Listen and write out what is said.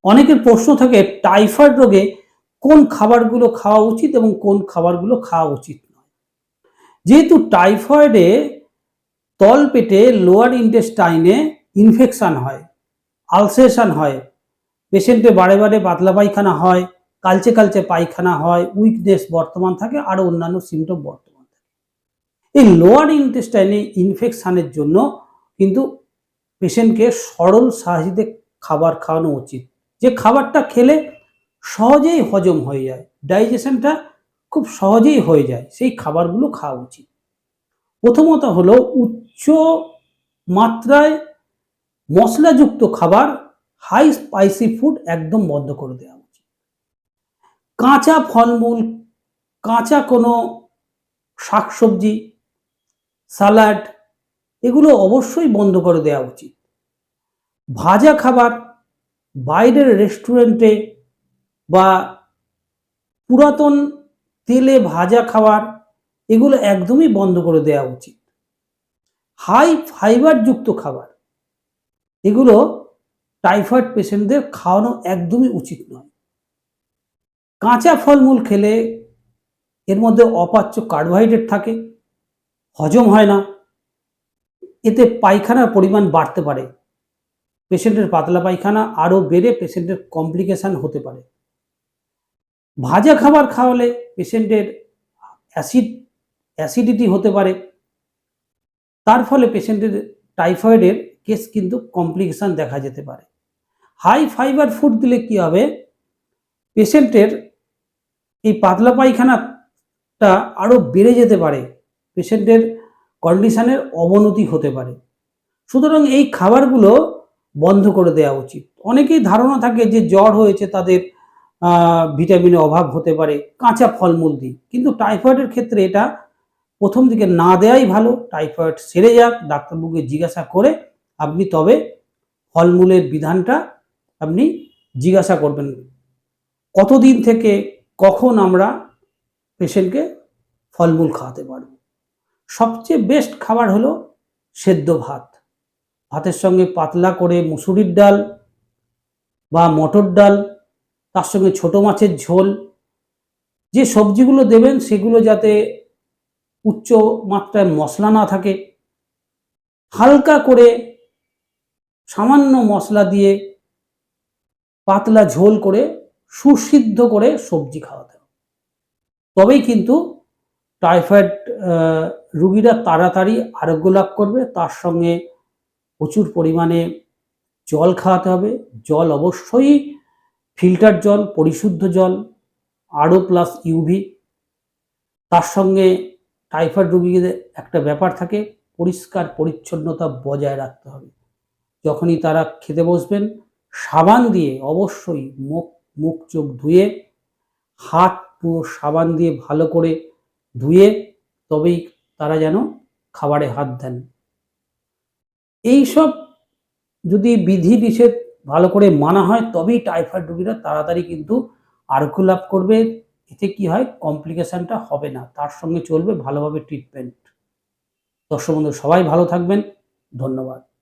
অনেকের প্রশ্ন থাকে টাইফয়েড রোগে কোন খাবারগুলো খাওয়া উচিত এবং কোন খাবারগুলো খাওয়া উচিত নয়। যেহেতু টাইফয়েডে তলপেটে লোয়ার ইন্টেস্টাইনে ইনফেকশন হয়, আলসেশন হয়, পেশেন্টের বারে বারে পাতলা পায়খানা হয়, কালচে কালচে পায়খানা হয়, উইকনেস বর্তমান থাকে, আরও অন্যান্য সিমটম বর্তমান থাকে। এই লোয়ার ইন্টেস্টাইনে ইনফেকশনের জন্য কিন্তু পেশেন্টকে সরল সাহায্যে খাবার খাওয়ানো উচিত, যে খাবারটা খেলে সহজেই হজম হয়ে যায়, ডাইজেশনটা খুব সহজেই হয়ে যায়, সেই খাবারগুলো খাওয়া উচিত। প্রথমত হলো উচ্চ মাত্রায় মশলাযুক্ত খাবার, হাই স্পাইসি ফুড একদম বন্ধ করে দেওয়া উচিত। কাঁচা ফলমূল, কাঁচা কোনো শাকসবজি, স্যালাড, এগুলো অবশ্যই বন্ধ করে দেওয়া উচিত। ভাজা খাবার, বাইরের রেস্টুরেন্টে বা পুরাতন তেলে ভাজা খাবার, এগুলো একদমই বন্ধ করে দেওয়া উচিত। হাই ফাইবারযুক্ত খাবার, এগুলো টাইফয়েড পেশেন্টদের খাওয়ানো একদমই উচিত নয়। কাঁচা ফলমূল খেলে এর মধ্যে অপাচ্য কার্বোহাইড্রেট থাকে, হজম হয় না, এতে পায়খানার পরিমাণ বাড়তে পারে, পেশেন্টের পাতলা পায়খানা আরও বেড়ে পেশেন্টের কমপ্লিকেশন হতে পারে। ভাজা খাবার খাওয়ালে পেশেন্টের অ্যাসিডিটি হতে পারে, তার ফলে পেশেন্টের টাইফয়েডের কেস কিন্তু কমপ্লিকেশন দেখা যেতে পারে। হাই ফাইবার ফুড দিলে কি হবে, পেশেন্টের এই পাতলা পায়খানাটা আরও বেড়ে যেতে পারে, পেশেন্টের কন্ডিশনের অবনতি হতে পারে। সুতরাং এই খাবারগুলো বন্ধ করে দেওয়া উচিত। অনেকেই ধারণা থাকে যে জ্বর হয়েছে তাদের ভিটামিনের অভাব হতে পারে কাঁচা ফলমূল দিয়ে, কিন্তু টাইফয়েডের ক্ষেত্রে এটা প্রথম দিকে না দেওয়াই ভালো। টাইফয়েড সেরে যাক, ডাক্তারবাবুকে জিজ্ঞাসা করে আপনি তবে ফলমূলের বিধানটা আপনি জিজ্ঞাসা করবেন, কতদিন থেকে কখন আমরা পেশেন্টকে ফলমূল খাওয়াতে পারব। সবচেয়ে বেস্ট খাবার হলো সেদ্ধ ভাত, ভাতের সঙ্গে পাতলা করে মুসুরির ডাল বা মটর ডাল, তার সঙ্গে ছোট মাছের ঝোল, যে সবজিগুলো দেবেন সেগুলো যাতে উচ্চ মাত্রায় মশলা না থাকে, হালকা করে সামান্য মশলা দিয়ে পাতলা ঝোল করে সুসিদ্ধ করে সবজি খাওয়াতে হবে। তবেই কিন্তু টাইফয়েড রোগীরা তাড়াতাড়ি আরোগ্য লাভ করবে। তার সঙ্গে প্রচুর পরিমাণে জল খাওয়াতে হবে। জল অবশ্যই ফিল্টার জল, পরিশুদ্ধ জল, আরও প্লাস ইউভি। তার সঙ্গে টাইফয়েড রোগীদের একটা ব্যাপার থাকে, পরিষ্কার পরিচ্ছন্নতা বজায় রাখতে হবে। যখনই তারা খেতে বসবেন সাবান দিয়ে অবশ্যই মুখ চোখ ধুয়ে, হাত পুরো সাবান দিয়ে ভালো করে ধুয়ে তবেই তারা যেন খাবারে হাত দেন। এইসব যদি বিধি নিষেধ ভালো করে মানা হয় তবেই টাইফয়েড রোগীরা তাড়াতাড়ি কিন্তু আরোগ্য লাভ করবে। এতে কি হয়, কমপ্লিকেশনটা হবে না, তার সঙ্গে চলবে ভালোভাবে ট্রিটমেন্ট। দর্শক বন্ধু সবাই ভালো থাকবেন, ধন্যবাদ।